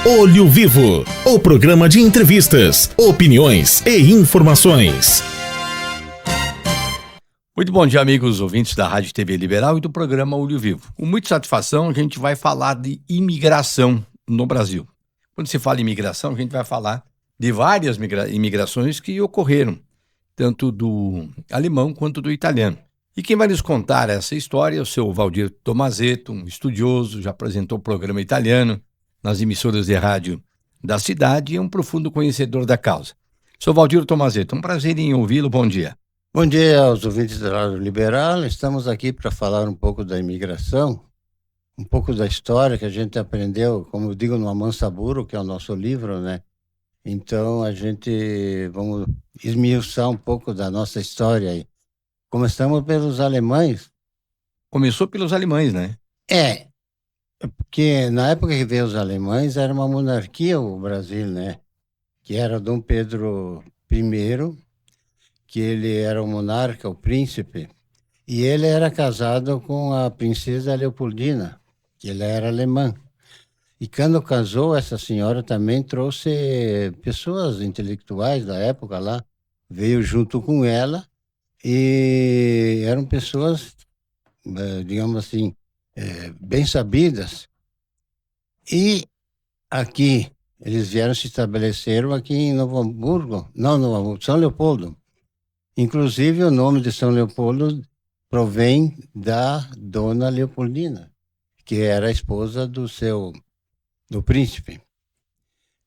Olho Vivo, o programa de entrevistas, opiniões e informações. Muito bom dia, amigos ouvintes da Rádio TV Liberal e do programa Olho Vivo. Com muita satisfação, a gente vai falar de imigração no Brasil. Quando se fala em imigração, a gente vai falar de várias imigrações que ocorreram, tanto do alemão quanto do italiano. E quem vai nos contar essa história é o seu Valdir Tomazetto, um estudioso, já apresentou o programa italiano nas emissoras de rádio da cidade e é um profundo conhecedor da causa. Sou Valdir Tomazetto, um prazer em ouvi-lo, bom dia. Bom dia aos ouvintes da Rádio Liberal. Estamos aqui para falar um pouco da imigração, um pouco da história que a gente aprendeu, como eu digo, no Amansaburo, que é o nosso livro, né? Então, vamos esmiuçar um pouco da nossa história aí. Começamos pelos alemães. Começou pelos alemães, né? Porque na época que veio os alemães, era uma monarquia o Brasil, né? Que era Dom Pedro I, que ele era o monarca, o príncipe, e ele era casado com a princesa Leopoldina, que ele era alemã. E quando casou, essa senhora também trouxe pessoas intelectuais da época lá, veio junto com ela, e eram pessoas, digamos assim, bem sabidas. E aqui, eles vieram se estabeleceram aqui em São Leopoldo. Inclusive, o nome de São Leopoldo provém da dona Leopoldina, que era a esposa do príncipe.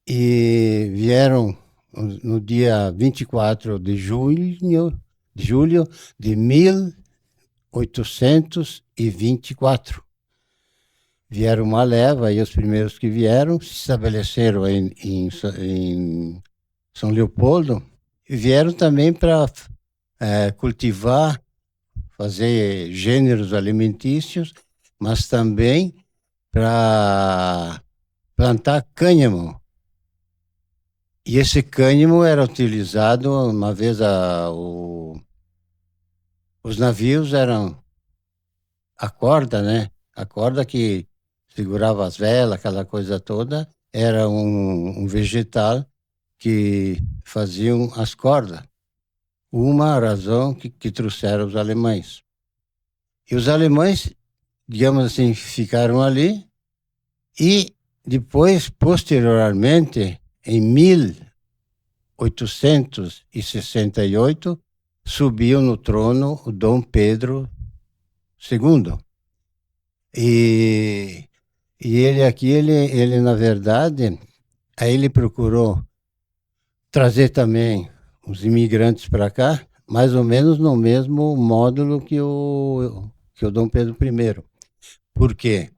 E vieram no dia 24 de julho de 1824. Vieram uma leva, e os primeiros que vieram se estabeleceram em São Leopoldo, e vieram também para cultivar, fazer gêneros alimentícios, mas também para plantar cânhamo. E esse cânhamo era utilizado, uma vez os navios eram a corda, né? A corda que segurava as velas, aquela coisa toda, era um vegetal que faziam as cordas. Uma razão que trouxeram os alemães. E os alemães, digamos assim, ficaram ali e depois, posteriormente, em 1868, subiu no trono o Dom Pedro II. E ele aqui, ele na verdade, aí ele procurou trazer também os imigrantes para cá, mais ou menos no mesmo módulo que o Dom Pedro I. Por quê?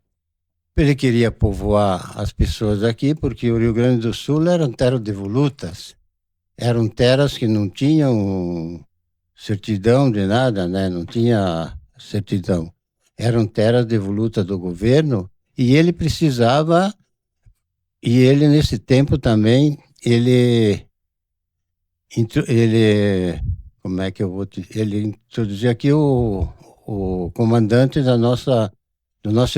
Ele queria povoar as pessoas aqui, porque o Rio Grande do Sul eram terras devolutas. Eram terras que não tinham certidão de nada, né? Não tinha certidão. Eram terras devolutas do governo, e ele precisava, e ele nesse tempo também, ele como é que eu vou ele introduziu aqui o comandante do nosso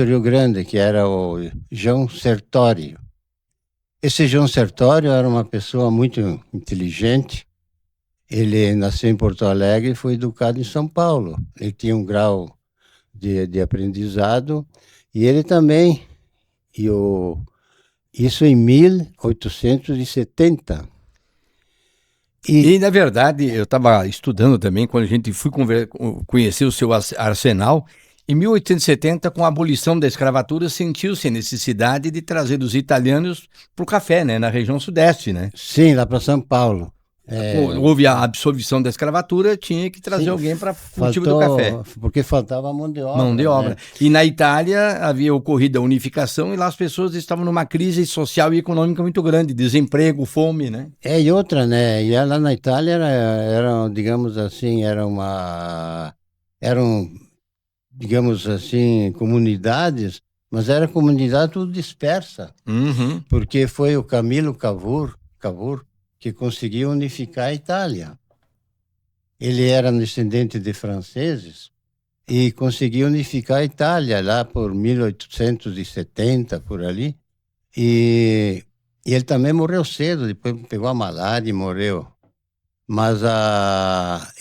Rio Grande, que era o João Sertório. Esse João Sertório era uma pessoa muito inteligente. Ele nasceu em Porto Alegre e foi educado em São Paulo. Ele tinha um grau de aprendizado, e ele também, isso em 1870. E, na verdade, eu estava estudando também, quando a gente foi conhecer o seu arsenal, em 1870, com a abolição da escravatura, sentiu-se a necessidade de trazer os italianos para o café, né, na região sudeste, né? Sim, lá para São Paulo. Houve a absorção da escravatura, tinha que trazer alguém para o cultivo do café. Porque faltava mão de obra. Mão de obra. Né? E na Itália havia ocorrido a unificação, e lá as pessoas estavam numa crise social e econômica muito grande, desemprego, fome, né? E outra, né? E lá na Itália eram, digamos assim, digamos assim, comunidades, mas era comunidade tudo dispersa. Uhum. Porque foi o Camilo Cavour que conseguiu unificar a Itália. Ele era descendente de franceses e conseguiu unificar a Itália lá por 1870, por ali. E E ele também morreu cedo, depois pegou a malária e morreu. Mas,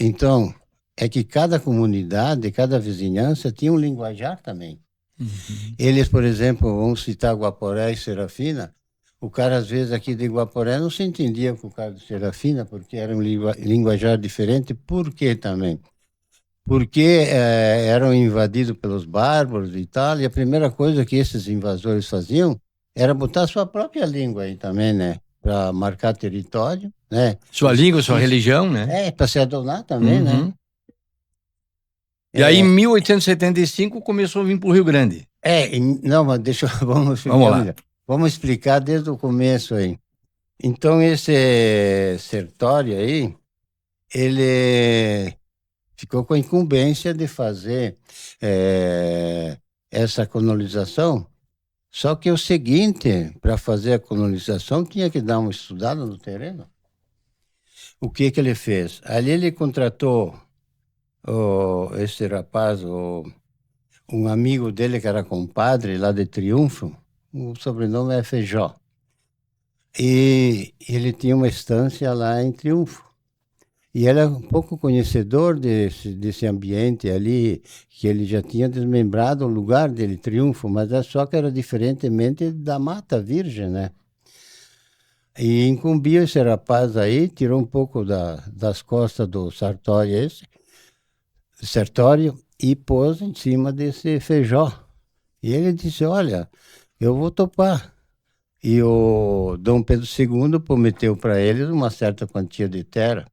então, é que cada comunidade, cada vizinhança tinha um linguajar também. Eles, por exemplo, vamos citar Guaporé e Serafina, o cara, às vezes, aqui de Guaporé não se entendia com o cara de Serafina, porque era um linguajar diferente. Por quê também? Porque eram invadidos pelos bárbaros e tal, e a primeira coisa que esses invasores faziam era botar sua própria língua aí também, né? Para marcar território, né? Sua língua, sua religião, né? Para se adonar também, né? E aí, em 1875, começou a vir para o Rio Grande. Não, mas vamos lá. Melhor. Vamos explicar desde o começo aí. Então, esse Sertório aí, ele ficou com a incumbência de fazer essa colonização. Só que o seguinte, para fazer a colonização, tinha que dar uma estudada no terreno. O que ele fez? Ali ele contratou esse rapaz, um amigo dele que era compadre lá de Triunfo, o sobrenome é Feijó. E ele tinha uma estância lá em Triunfo. E ele era um pouco conhecedor desse ambiente ali, que ele já tinha desmembrado o lugar dele, Triunfo, mas é só que era diferentemente da Mata Virgem, né? E incumbiu esse rapaz aí, tirou um pouco das costas do Sertório e pôs em cima desse Feijó. E ele disse, olha, eu vou topar. E o Dom Pedro II prometeu para eles uma certa quantia de terra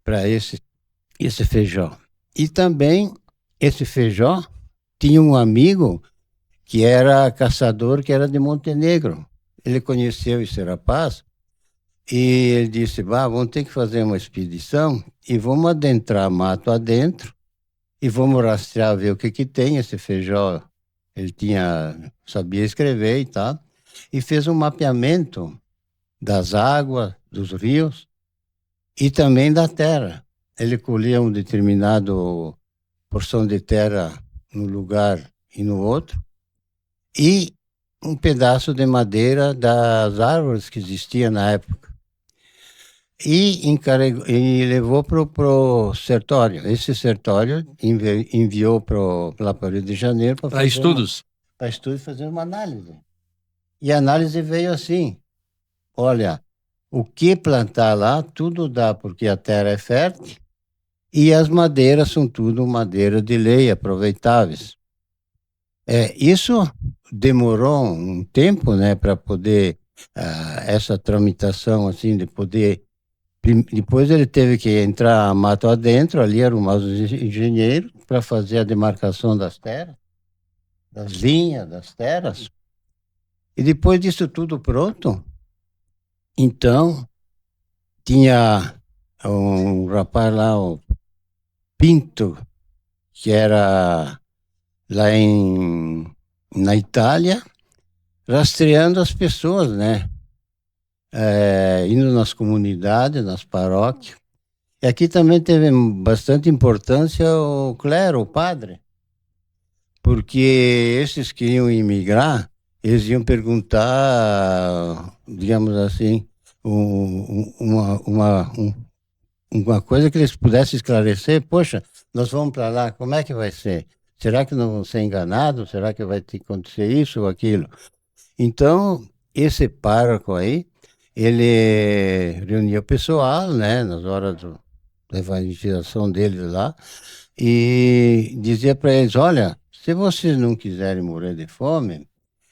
para esse Feijó. E também esse Feijó tinha um amigo que era caçador, que era de Montenegro. Ele conheceu esse rapaz e ele disse, vamos ter que fazer uma expedição e vamos adentrar mato adentro e vamos rastrear, ver o que tem esse Feijó. Ele sabia escrever e tal, e fez um mapeamento das águas, dos rios e também da terra. Ele colhia um determinado porção de terra num lugar e no outro, e um pedaço de madeira das árvores que existiam na época. E levou para o Sertório. Esse Sertório enviou lá para o Rio de Janeiro para estudos. Para estudos e fazer uma análise. E a análise veio assim: olha, o que plantar lá, tudo dá, porque a terra é fértil e as madeiras são tudo madeira de lei, aproveitáveis. Isso demorou um tempo, né, para poder, essa tramitação, assim, de poder. Depois ele teve que entrar mato adentro, ali arrumar os engenheiros para fazer a demarcação das terras, das linhas, das terras. E depois disso tudo pronto, então, tinha um rapaz lá, o Pinto, que era lá na Itália, rastreando as pessoas, né? Indo nas comunidades, nas paróquias. E aqui também teve bastante importância o clero, o padre, porque esses que iam imigrar, eles iam perguntar, digamos assim, uma coisa que eles pudessem esclarecer. Poxa, nós vamos para lá, como é que vai ser? Será que não vão ser enganados? Será que vai ter que acontecer isso ou aquilo? Então, esse pároco aí, ele reunia o pessoal, né, nas horas da evangelização deles lá, e dizia para eles, olha, se vocês não quiserem morrer de fome,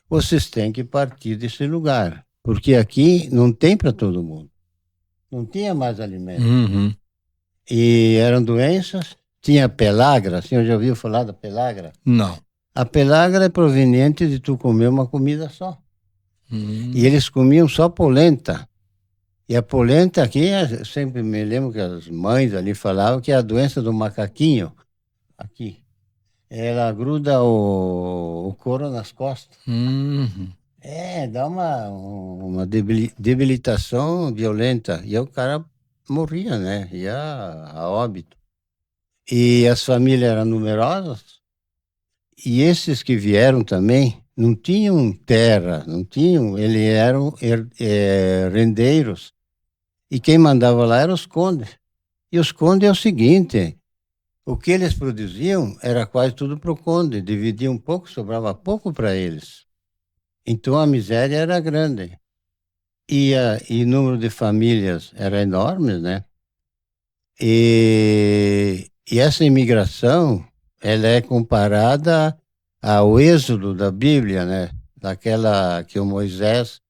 vocês têm que partir desse lugar, porque aqui não tem para todo mundo. Não tinha mais alimento. Uhum. E eram doenças. Tinha pelagra, a senhora já ouviu falar da pelagra? Não. A pelagra é proveniente de tu comer uma comida só. E eles comiam só polenta. E a polenta aqui, eu sempre me lembro que as mães ali falavam que é a doença do macaquinho. Aqui. Ela gruda o couro nas costas. Uhum. Dá uma debilitação violenta. E o cara morria, né? Ia a óbito. E as famílias eram numerosas. E esses que vieram também, não tinham terra, não tinham, eles eram rendeiros. E quem mandava lá eram os condes. E os condes é o seguinte, o que eles produziam era quase tudo para o conde, dividiam um pouco, sobrava pouco para eles. Então a miséria era grande. E o número de famílias era enorme, né? E essa imigração, ela é comparada ao êxodo da Bíblia, né? Daquela que o Moisés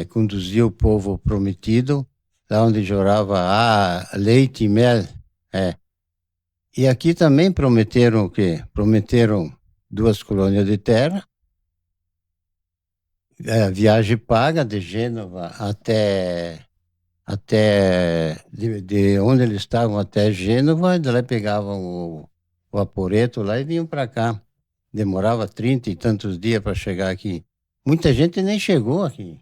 conduziu o povo prometido, lá onde jorava leite e mel. É. E aqui também prometeram o quê? Prometeram 2 colônias de terra, viagem paga de Gênova até de onde eles estavam até Gênova, e daí pegavam o vaporeto lá e vinham para cá. Demorava 30 e tantos dias para chegar aqui. Muita gente nem chegou aqui.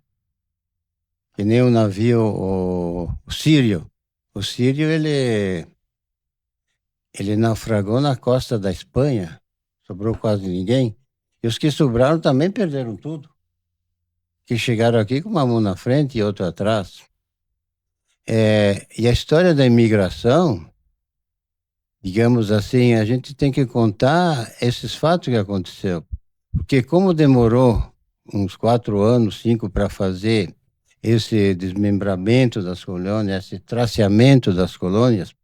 Que nem o navio, o Sírio. O Sírio, ele naufragou na costa da Espanha. Sobrou quase ninguém. E os que sobraram também perderam tudo. Que chegaram aqui com uma mão na frente e outra atrás. E a história da imigração, digamos assim, a gente tem que contar esses fatos que aconteceu. Porque como demorou uns 4 anos, 5, para fazer esse desmembramento das colônias, esse traceamento das colônias,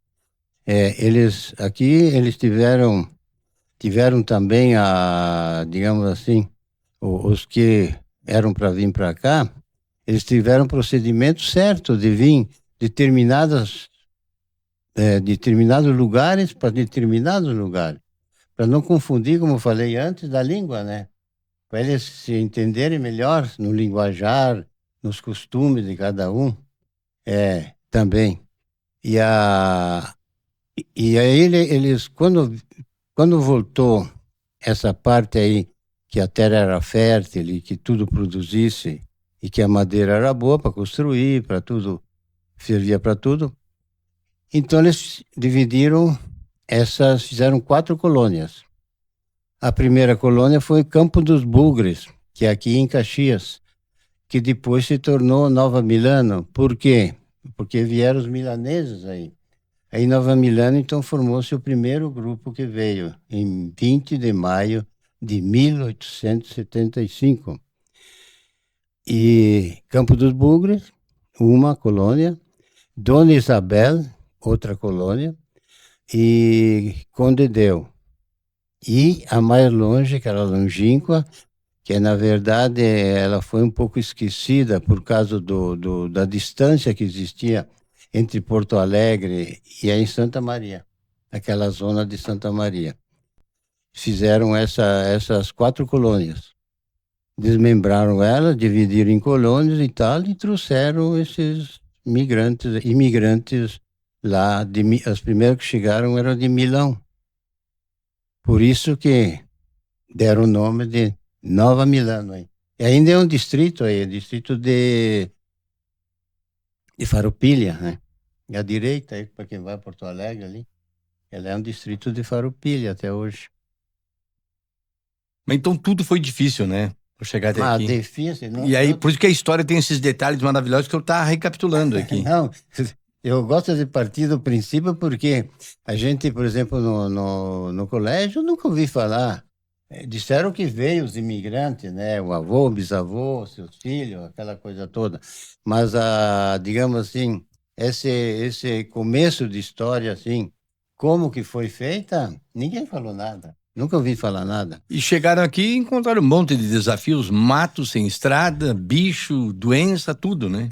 eles tiveram também digamos assim, os que eram para vir para cá, eles tiveram procedimento certo de vir determinados lugares para determinados lugares, para não confundir, como eu falei antes, da língua, né? Para eles se entenderem melhor no linguajar, nos costumes de cada um, também. E aí eles, quando voltou essa parte aí, que a terra era fértil e que tudo produzisse, e que a madeira era boa para construir, para tudo, servia para tudo, então eles dividiram fizeram 4 colônias. A primeira colônia foi Campo dos Bugres, que é aqui em Caxias, que depois se tornou Nova Milano. Por quê? Porque vieram os milaneses aí. Aí em Nova Milano, então, formou-se o primeiro grupo que veio, em 20 de maio de 1875. E Campo dos Bugres, uma colônia, Dona Isabel, outra colônia, e Condedeu. E a mais longe, que era Longínqua, que na verdade ela foi um pouco esquecida por causa da distância que existia entre Porto Alegre e aí em Santa Maria, aquela zona de Santa Maria. Fizeram essas 4 colônias. Desmembraram elas, dividiram em colônias e tal, e trouxeram esses imigrantes lá. Os primeiros que chegaram eram de Milão. Por isso que deram o nome de Nova Milano aí. E ainda é um distrito aí, distrito de Farroupilha, né? E à direita aí, para quem vai a Porto Alegre ali, ela é um distrito de Farroupilha até hoje. Mas então tudo foi difícil, né? Para chegar até aqui. Difícil. Não, E aí, por isso que a história tem esses detalhes maravilhosos que eu estava recapitulando aqui. Não, eu gosto de partir do princípio porque a gente, por exemplo, no colégio, nunca ouvi falar. Disseram que veio os imigrantes, né? O avô, o bisavô, seus filhos, aquela coisa toda. Mas, digamos assim, esse começo de história, assim, como que foi feita, ninguém falou nada. Nunca ouvi falar nada. E chegaram aqui e encontraram um monte de desafios, mato sem estrada, bicho, doença, tudo, né?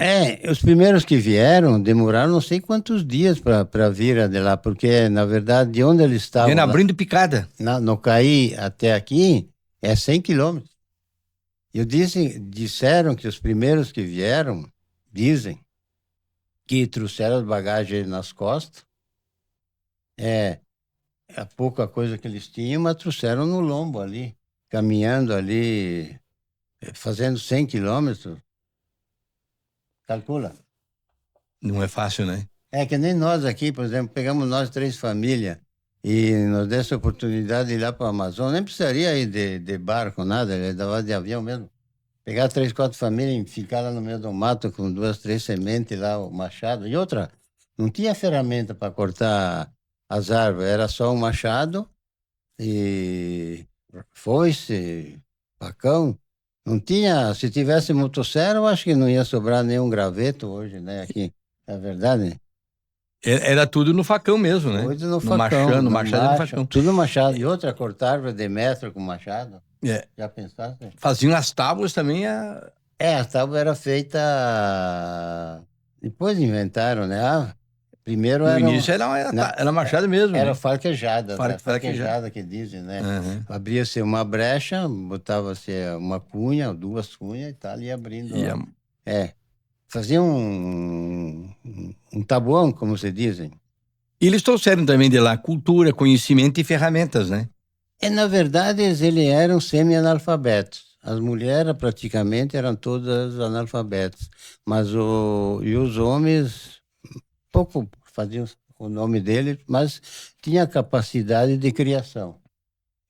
Os primeiros que vieram demoraram não sei quantos dias para vir de lá, porque, na verdade, de onde eles estavam... Vendo abrindo picada. No Caí até aqui, é 100 quilômetros. Disseram que os primeiros que vieram, dizem, que trouxeram as bagagens nas costas, a pouca coisa que eles tinham, mas trouxeram no lombo ali, caminhando ali, fazendo 100 quilômetros. Calcula. Não é fácil, né? Que nem nós aqui, por exemplo, pegamos nós 3 famílias, e nos desse a oportunidade de ir lá para a Amazônia, nem precisaria ir de barco, nada, ele dava de avião mesmo. Pegar 3, 4 famílias e ficar lá no meio do mato com 2, 3 sementes lá, o machado. E outra, não tinha ferramenta para cortar as árvores, era só um machado e foice, facão. Não tinha, se tivesse motosserra, eu acho que não ia sobrar nenhum graveto hoje, né? Aqui, é verdade? Era tudo no facão mesmo, né? Hoje no facão, machado, no machado e no macha, facão. tudo machado. E outra, cortar árvore de metro com machado. É. Já pensaste? Faziam as tábuas também. A tábua era feita. Depois inventaram, né? Primeiro No era. início era machado mesmo. Era né? farquejada, Farquejada que dizem, né? Uhum. Abria-se uma brecha, botava-se uma cunha, 2 cunhas e tal, ia abrindo. Fazia um tabuão, como se dizem. E eles trouxeram também de lá cultura, conhecimento e ferramentas, né? Na verdade, eles eram semi-analfabetos. As mulheres praticamente eram todas analfabetas, mas e os homens pouco faziam o nome deles, mas tinha capacidade de criação.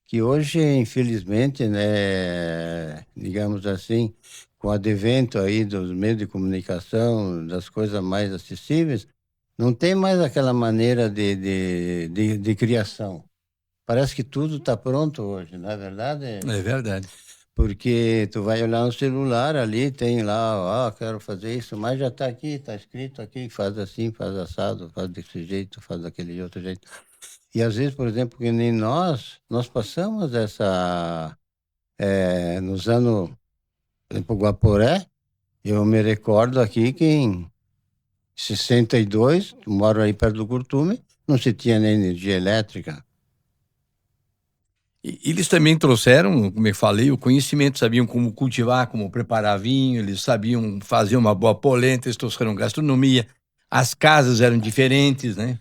Que hoje, infelizmente, né, digamos assim, com o advento aí dos meios de comunicação, das coisas mais acessíveis, não tem mais aquela maneira de criação. Parece que tudo está pronto hoje, não é verdade? É verdade. Porque tu vai olhar no celular, ali tem lá, quero fazer isso, mas já está aqui, está escrito aqui, faz assim, faz assado, faz desse jeito, faz daquele outro jeito. E às vezes, por exemplo, que nem nós passamos nos anos, por exemplo, Guaporé, eu me recordo aqui que em 62, moro aí perto do Curtume, não se tinha nem energia elétrica. E eles também trouxeram, como eu falei, o conhecimento, sabiam como cultivar, como preparar vinho, eles sabiam fazer uma boa polenta, eles trouxeram gastronomia, as casas eram diferentes, né?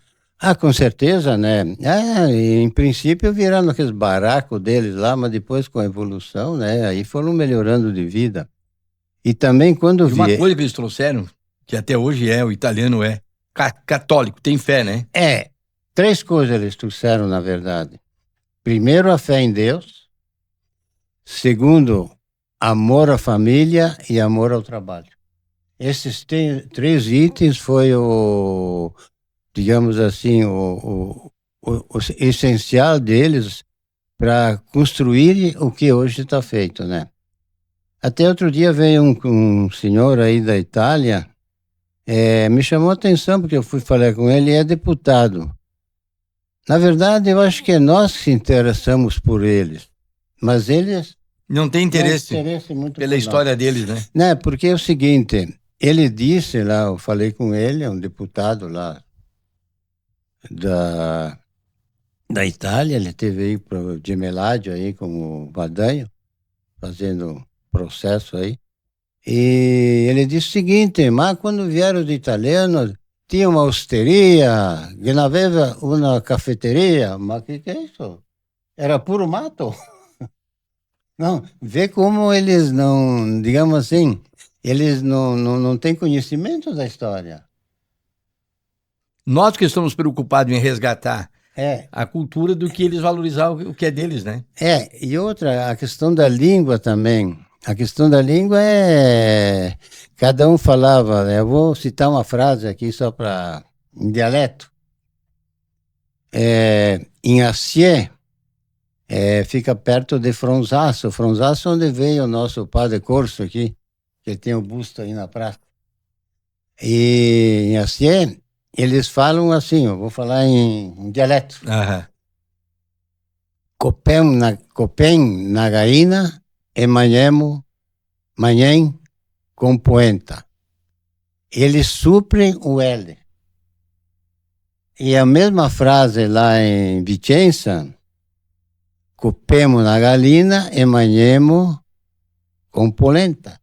Com certeza, né? Em princípio viraram aqueles barracos deles lá, mas depois com a evolução, né? Aí foram melhorando de vida. E também quando uma coisa que eles trouxeram, que até hoje o italiano católico, tem fé, né? 3 coisas eles trouxeram, na verdade. Primeiro, a fé em Deus. Segundo, amor à família e amor ao trabalho. Esses 3 itens foi digamos assim, o essencial deles para construir o que hoje está feito, né? Até outro dia veio um senhor aí da Itália, me chamou a atenção porque eu fui falar com ele, é deputado. Na verdade, eu acho que é nós que se interessamos por eles, mas eles não têm interesse muito pela história deles, né? Né? Porque é o seguinte, ele disse lá, eu falei com ele, é um deputado lá da Itália, ele teve aí para o Gemellaggio aí como Badanho, fazendo processo aí, e ele disse o seguinte, mas quando vieram os italianos, tinha uma osteria, que não havia uma cafeteria, mas que é isso? Era puro mato. Não, vê como eles não, digamos assim, eles não têm conhecimento da história. Nós que estamos preocupados em resgatar a cultura do que eles valorizavam, o que é deles, né? E outra, a questão da língua também. A questão da língua cada um falava, né? Eu vou citar uma frase aqui só em dialeto. Em Acier, fica perto de Fronsaço. Fronsaço onde veio o nosso padre Corso aqui, que tem o busto aí na praça. E em Acier, eles falam assim, eu vou falar em dialeto. Copem na gaina e manhã com poenta. Eles suprem o L. E a mesma frase lá em Vicenza, copemo na galina e manhemo com polenta.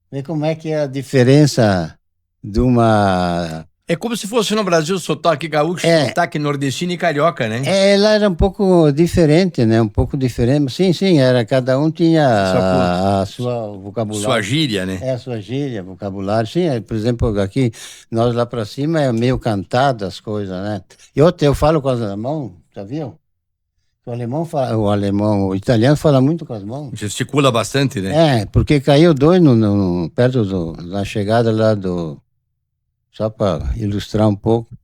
Vê como é que é a diferença de uma... É como se fosse no Brasil sotaque gaúcho, sotaque nordestino e carioca, né? Ela era um pouco diferente, né? Um pouco diferente. Sim, era. Cada um tinha a sua vocabulário. Sua gíria, né? A sua gíria, vocabulário. Sim, por exemplo, aqui, nós lá pra cima é meio cantado as coisas, né? Eu falo com as mãos, já viu? O italiano fala muito com as mãos. Gesticula bastante, né? Porque caiu dois perto da chegada lá só para ilustrar um pouco.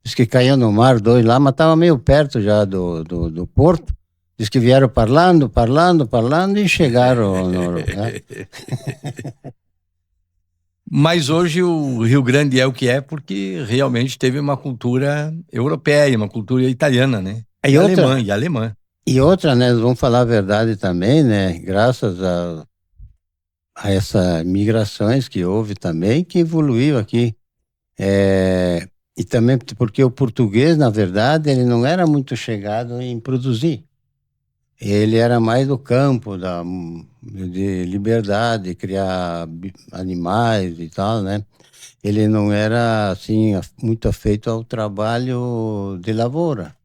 Diz que caiu no mar dois lá, mas estava meio perto já do porto. Diz que vieram parlando e chegaram né? Mas hoje o Rio Grande é o que é porque realmente teve uma cultura europeia, uma cultura italiana, né? E alemã. E outra, né? Vamos falar a verdade também, né? Graças a essas migrações que houve também, que evoluiu aqui. E também porque o português, na verdade, ele não era muito chegado em produzir. Ele era mais do campo, de liberdade, criar animais e tal, né? Ele não era, assim, muito afeito ao trabalho de lavoura.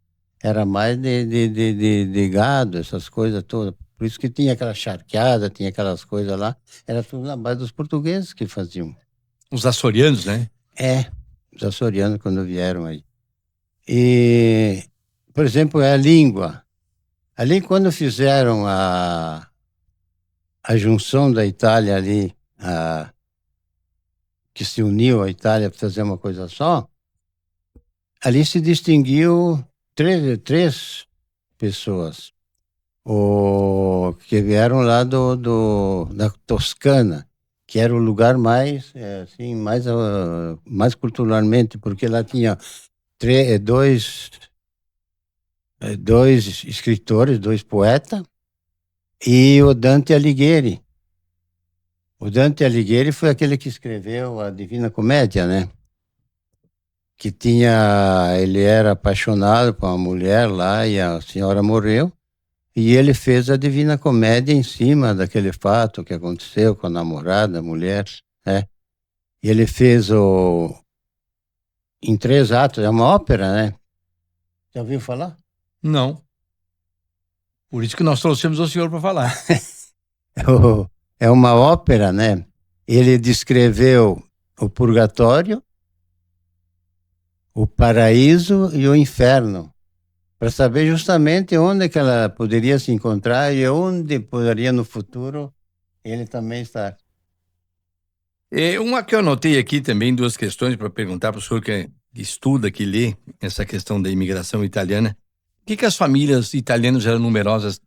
Era mais de gado, essas coisas todas. Por isso que tinha aquela charqueada, tinha aquelas coisas lá. Era tudo na base dos portugueses que faziam. Os açorianos, né? Os açorianos quando vieram aí. E, por exemplo, a língua. Ali quando fizeram a junção da Itália ali, que se uniu a Itália para fazer uma coisa só, ali se distinguiu três pessoas que vieram lá da Toscana, que era o lugar mais, assim, mais culturalmente, porque lá tinha dois escritores, dois poetas, e o Dante Alighieri. O Dante Alighieri foi aquele que escreveu a Divina Comédia, né? Ele era apaixonado por uma mulher lá e a senhora morreu, e ele fez a Divina Comédia em cima daquele fato que aconteceu com a namorada, a mulher, né? E ele fez em 3 atos, é uma ópera, né? Já ouviu falar? Não. Por isso que nós trouxemos o senhor para falar. É uma ópera, né? Ele descreveu o purgatório, o paraíso e o inferno, para saber justamente onde que ela poderia se encontrar e onde poderia no futuro ele também estar. Uma que eu anotei aqui também, 2 questões para perguntar para o senhor que estuda, que lê essa questão da imigração italiana. Por que as famílias italianas eram numerosas?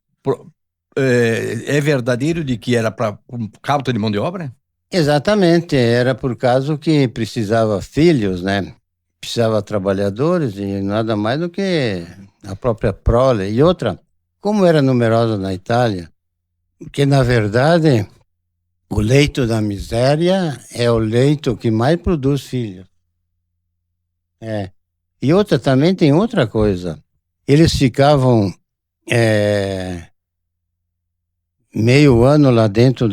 É verdadeiro de que era para falta de mão de obra? Exatamente, era por causa que precisava filhos, né? Precisava trabalhadores e nada mais do que a própria prole. E outra, como era numerosa na Itália, porque na verdade o leito da miséria é o leito que mais produz filhos. E outra, também tem outra coisa. Eles ficavam meio ano lá dentro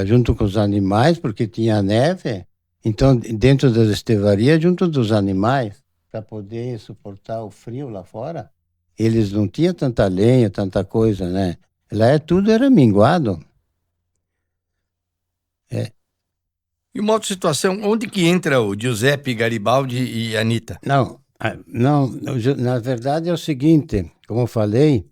junto com os animais, porque tinha neve. Então, dentro das estevarias, junto dos animais, para poder suportar o frio lá fora, eles não tinham tanta lenha, tanta coisa, né? Lá tudo era minguado. E uma outra situação, onde que entra o Giuseppe Garibaldi e a Anitta? Não, na verdade é o seguinte, como eu falei,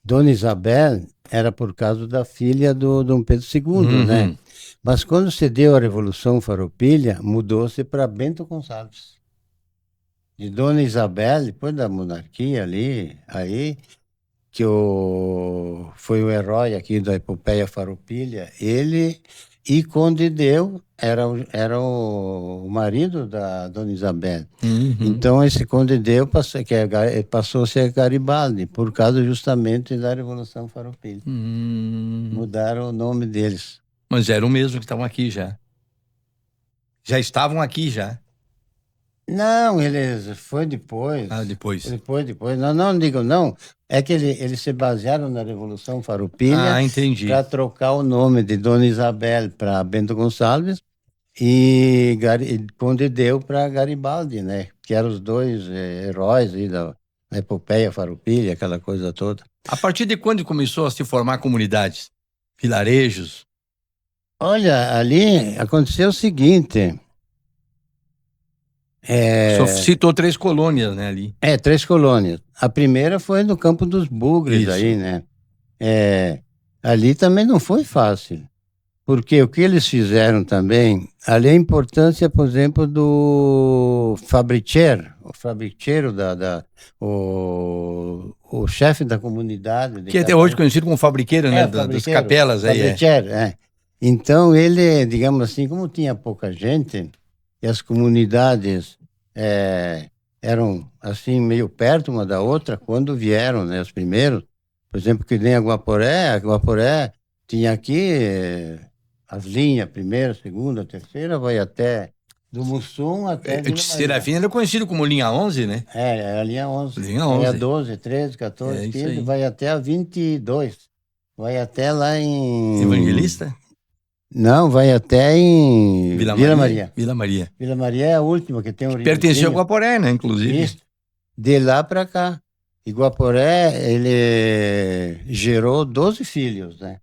Dona Isabel era por causa da filha do Dom Pedro II, né? Mas quando se deu a Revolução Farroupilha, mudou-se para Bento Gonçalves. De Dona Isabel, depois da monarquia ali, aí, que foi o herói aqui da epopeia Farroupilha, ele e Conde Deu era o marido da Dona Isabel. Então esse Conde Deu passou a ser Garibaldi, por causa justamente da Revolução Farroupilha. Mudaram o nome deles. Mas eram mesmo que estavam aqui já. Já estavam aqui já. Não, foi depois. Depois. Depois. Não digo não. É que eles se basearam na Revolução Farroupilha para trocar o nome de Dona Isabel para Bento Gonçalves e Conde Deu para Garibaldi, né? Que eram os dois heróis aí da epopeia Farroupilha, aquela coisa toda. A partir de quando começou a se formar comunidades? Vilarejos? Olha, ali aconteceu o seguinte. Só citou 3 colônias, né, ali? 3 colônias. A primeira foi no Campo dos Bugres, Isso. aí, né? Ali também não foi fácil, porque o que eles fizeram também, ali a importância, por exemplo, do fabriceiro o chefe da comunidade. Que até hoje conhecido como fabriqueiro, né? Das fabriceiro, capelas aí. fabriceiro, Então ele, digamos assim, como tinha pouca gente, e as comunidades eram assim meio perto uma da outra, quando vieram, né, os primeiros, por exemplo, que nem a Guaporé tinha aqui as linhas, primeira, segunda, terceira, vai até do Mussum até Vila Serafina era conhecido como linha 11, né? É a linha 11. Linha Vai a 11. 12, 13, 14, É isso 15, aí. vai até a 22. Vai até lá em... Evangelista? Não, vai até em Vila Maria. Vila Maria. Vila Maria é a última que tem o Pertenceu ao Guaporé, né? Inclusive. Isso. De lá para cá. Iguaporé, ele gerou 12 filhos, né?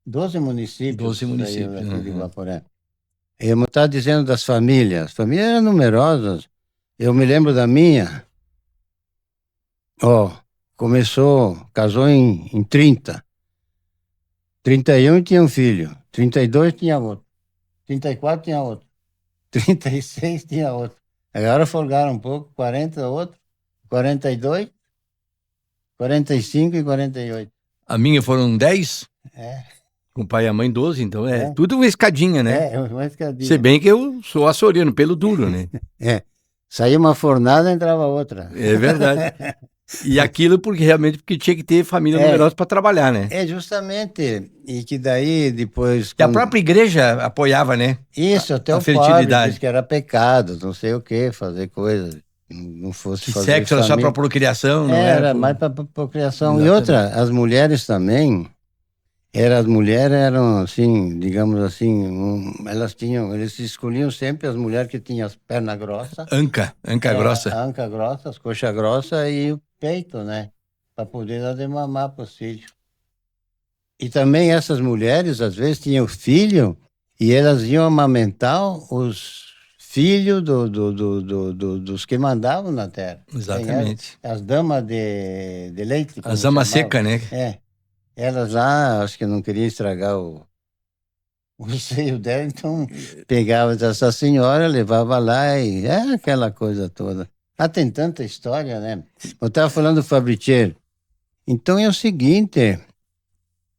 12 municípios. 12 municípios. Aqui de Iguaporé. Eu estava dizendo das famílias. As famílias eram numerosas. Eu me lembro da minha. Casou em 30. 31 tinha um filho. 32 tinha outro. 34 tinha outro. 36 tinha outro. Agora folgaram um pouco. 40 outro. 42. 45 e 48. A minha foram 10. Com o pai e a mãe 12, então tudo uma escadinha, né? Uma escadinha. Se bem que eu sou açoriano, pelo duro, né? Saía uma fornada, entrava outra. É verdade. E aquilo porque tinha que ter família numerosa para trabalhar, né? Justamente. E que daí depois... E a própria igreja apoiava, né? Isso, até o padre disse que era pecado, não sei o que, fazer coisas. Não fosse que fazer sexo era só para procriação, não era? Era mais para procriação. Exatamente. E outra, as mulheres também, as mulheres eram assim, digamos assim, eles escolhiam sempre as mulheres que tinham as pernas grossas. Anca grossa. Anca grossa, as coxas grossas e o peito, né? Para poder dar de mamar para os filhos. E também essas mulheres, às vezes, tinham filho e elas iam amamentar os filho dos que mandavam na terra. Exatamente. As damas de leite. As damas secas, né? Elas lá, acho que não queriam estragar o seio dela, então pegava essa senhora, levava lá e aquela coisa toda. Tem tanta história, né? Eu estava falando do fabriceiro. Então é o seguinte,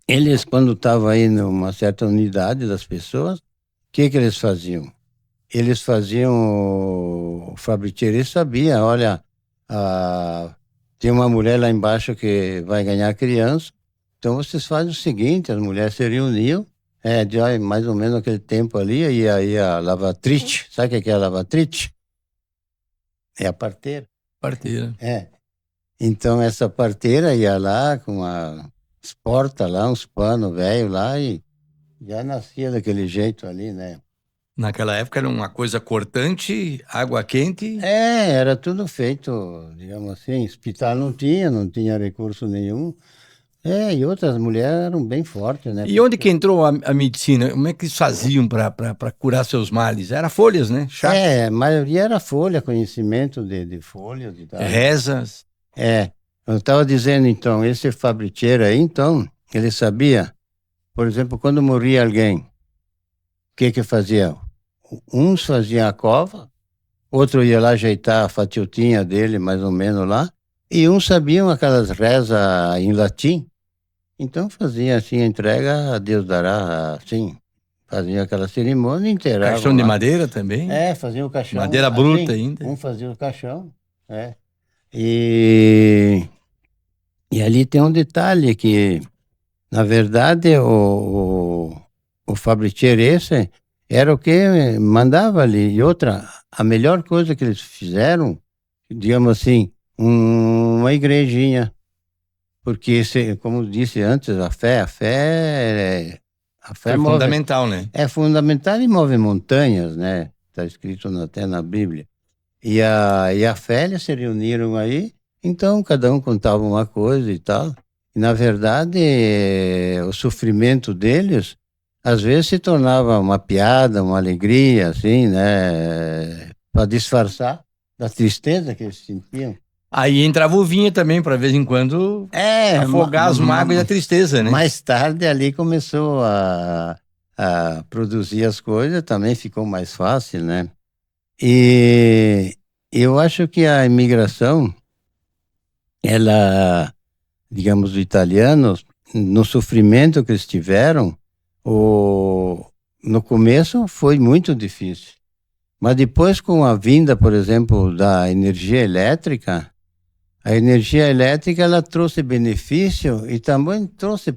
eles quando estavam aí numa certa unidade das pessoas, o que eles faziam? Eles faziam o fabriceiro e sabia, olha, tem uma mulher lá embaixo que vai ganhar criança, então vocês fazem o seguinte, as mulheres se reuniam, mais ou menos naquele tempo ali, e aí a lavatriz, sabe o que é a lavatriz? É a parteira. Parteira. Então essa parteira ia lá com as portas lá, uns panos velhos lá, e já nascia daquele jeito ali, né? Naquela época era uma coisa cortante, água quente. Era tudo feito, digamos assim, hospital não tinha recurso nenhum. E outras mulheres eram bem fortes, né? E onde que entrou a medicina? Como é que eles faziam para curar seus males? Era folhas, né? Chá. A maioria era folha, conhecimento de folhas e tal. Rezas. Eu estava dizendo, então, esse fabriceiro aí, então, ele sabia, por exemplo, quando morria alguém, o que fazia? Uns faziam a cova, outro ia lá ajeitar a fatiotinha dele, mais ou menos lá, e uns sabiam aquelas rezas em latim, então fazia assim a entrega, a Deus dará, assim, fazia aquela cerimônia inteira. Caixão de madeira também? Fazia o caixão. Madeira bruta ainda. Um fazia o caixão, E ali tem um detalhe que, na verdade, o fabriceiro esse era o que mandava ali. E outra, a melhor coisa que eles fizeram, digamos assim, uma igrejinha. Porque, como disse antes, a fé é fundamental, né? É fundamental e move montanhas, né? Está escrito até na Bíblia. E a fé, eles se reuniram aí, então cada um contava uma coisa e tal. E, na verdade, o sofrimento deles, às vezes, se tornava uma piada, uma alegria, assim, né? Para disfarçar da tristeza que eles sentiam. Aí entrava o vinho também, para vez em quando afogar as mágoas e a tristeza, né? Mais tarde ali começou a produzir as coisas, também ficou mais fácil, né? E eu acho que a imigração, ela, digamos, os italianos, no sofrimento que eles tiveram, no começo foi muito difícil. Mas depois, com a vinda, por exemplo, da energia elétrica, a energia elétrica ela trouxe benefício e também trouxe,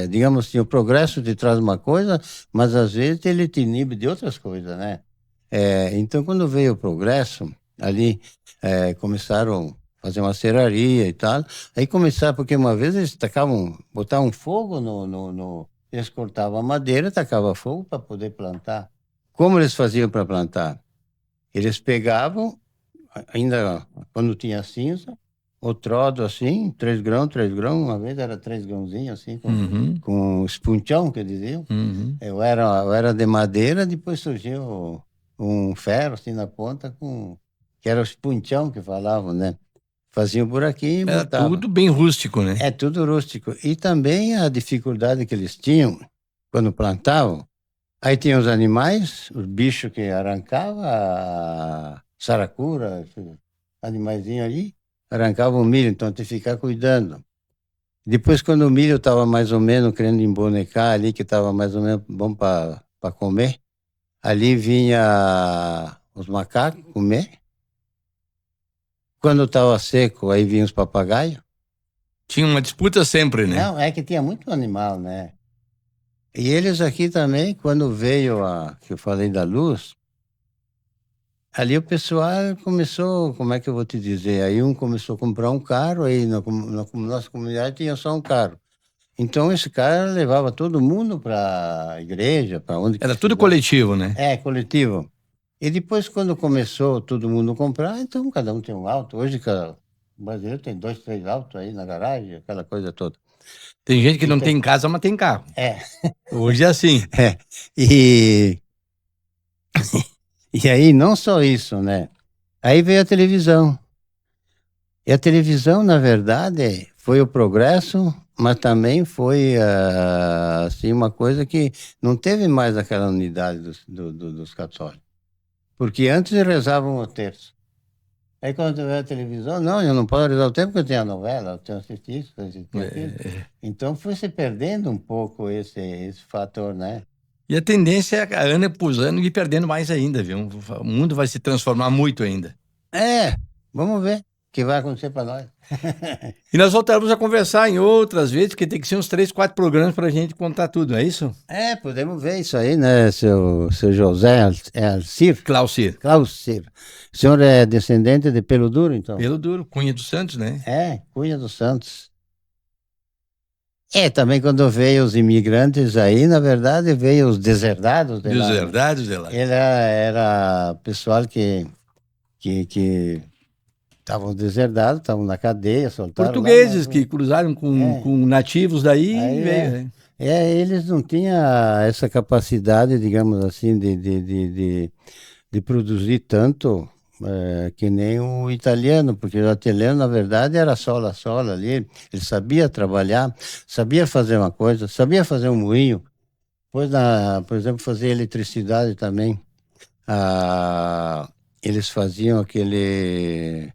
digamos assim, o progresso te traz uma coisa, mas às vezes ele te inibe de outras coisas, né? Então, quando veio o progresso, ali começaram a fazer uma serraria e tal, aí começaram, porque uma vez eles botavam fogo eles cortavam a madeira, tacavam fogo para poder plantar. Como eles faziam para plantar? Eles pegavam, ainda quando tinha cinza, o trodo assim, 3 grãos, uma vez era 3 grãozinhos assim, com espunchão, que diziam. Eu era de madeira, depois surgiu um ferro assim na ponta, que era o espunchão que falavam, né? Faziam um buraquinho e Era botavam. tudo bem rústico, né? É tudo rústico. E também a dificuldade que eles tinham quando plantavam, aí tinha os animais, os bichos que arrancavam, a saracura, animaizinho ali, arrancavam o milho, então tinha que ficar cuidando. Depois, quando o milho estava mais ou menos querendo embonecar ali, que estava mais ou menos bom para comer, ali vinha os macacos comer. Quando estava seco, aí vinham os papagaios. Tinha uma disputa sempre, né? Não, é que tinha muito animal, né? E eles aqui também, quando veio que eu falei da luz, ali o pessoal começou, como é que eu vou te dizer? Aí um começou a comprar um carro, aí na nossa comunidade tinha só um carro. Então esse cara levava todo mundo para a igreja, para onde Era tudo coletivo, né? coletivo. E depois, quando começou todo mundo a comprar, então cada um tem um auto. Hoje o brasileiro tem 2, 3 autos aí na garagem, aquela coisa toda. Tem gente que não tem casa, mas tem carro. Hoje é assim. E aí, não só isso, né? Aí veio a televisão. E a televisão, na verdade, foi o progresso, mas também foi assim, uma coisa que não teve mais aquela unidade dos católicos. Porque antes eles rezavam o terço. Aí quando veio a televisão, não, eu não posso rezar o terço porque eu tenho a novela, eu tenho assistido isso, assistido aquilo. Então foi se perdendo um pouco esse fator, né? E a tendência é, ano após ano, ir perdendo mais ainda, viu? O mundo vai se transformar muito ainda. Vamos ver o que vai acontecer para nós. E nós voltaremos a conversar em outras vezes, porque tem que ser uns 3, 4 programas para a gente contar tudo, não é isso? Podemos ver isso aí, né, seu José Alcir? Claucir. O senhor é descendente de Pelo Duro, então? Pelo Duro, Cunha dos Santos, né? Cunha dos Santos. Também quando veio os imigrantes aí, na verdade, veio os deserdados de lá. Deserdados de lá. Ele era pessoal que estavam deserdados, estavam na cadeia, soltaram portugueses lá, que cruzaram com nativos daí e veio, né? Eles não tinham essa capacidade, digamos assim, de produzir tanto que nem o italiano, porque o italiano, na verdade, era sola ali. Ele sabia trabalhar, sabia fazer uma coisa, sabia fazer um moinho. Depois, por exemplo, fazer eletricidade também. Eles faziam aquele...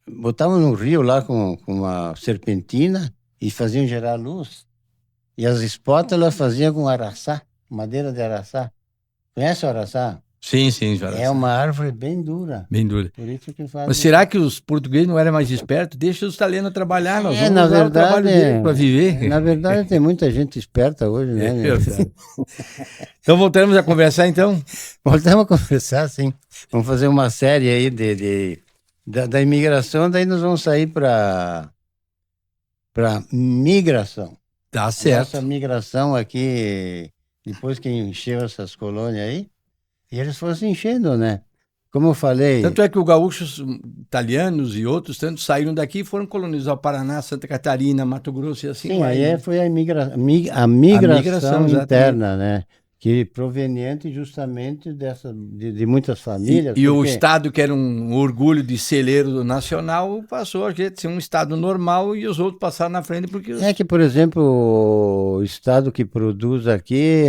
Botavam no rio lá com uma serpentina e faziam gerar luz. E as espátulas faziam com araçá, madeira de araçá. Conhece o araçá? Sim, já. É uma árvore bem dura. Bem dura. Por isso que fazem... Mas será que os portugueses não eram mais espertos? Deixa os italianos trabalhar, nós vamos na usar verdade, o trabalho dele para viver. Na verdade, tem muita gente esperta hoje, né? Então voltamos a conversar, então? Voltamos a conversar, sim. Vamos fazer uma série aí da imigração, daí nós vamos sair para migração. Tá certo. Essa migração aqui, depois que encheu essas colônias aí, e eles foram se enchendo, né? Como eu falei... Tanto é que os gaúchos italianos e outros tantos saíram daqui e foram colonizar o Paraná, Santa Catarina, Mato Grosso e assim. Sim, aí foi a migração interna, né? que proveniente justamente de muitas famílias. E o estado que era um orgulho de celeiro nacional passou a ser um estado normal e os outros passaram na frente porque... É que, por exemplo, o estado que produz aqui,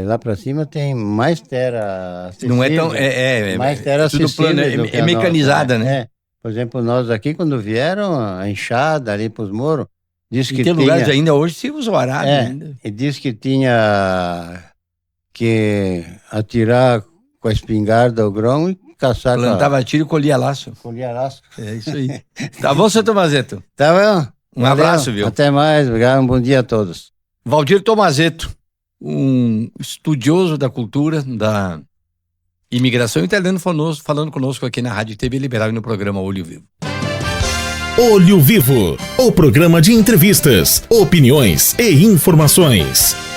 lá para cima, tem mais terra acessível. Não é tão... mais terra tudo acessível plano, do que é a mecanizada, nossa, né? Por exemplo, nós aqui, quando vieram, a enxada ali para os morros, diz que tem lugares ainda hoje se usa o arado ainda. E diz que tinha que atirar com a espingarda o grão e caçar. Plantava tiro e colhia laço. Colhia laço. É isso aí. Tá bom, seu Tomazetto? Tá bom. Um abraço, viu? Até mais, obrigado, um bom dia a todos. Valdir Tomazetto, um estudioso da cultura, da imigração italiana, falando conosco aqui na Rádio TV Liberal e no programa Olho Vivo. Olho Vivo, o programa de entrevistas, opiniões e informações.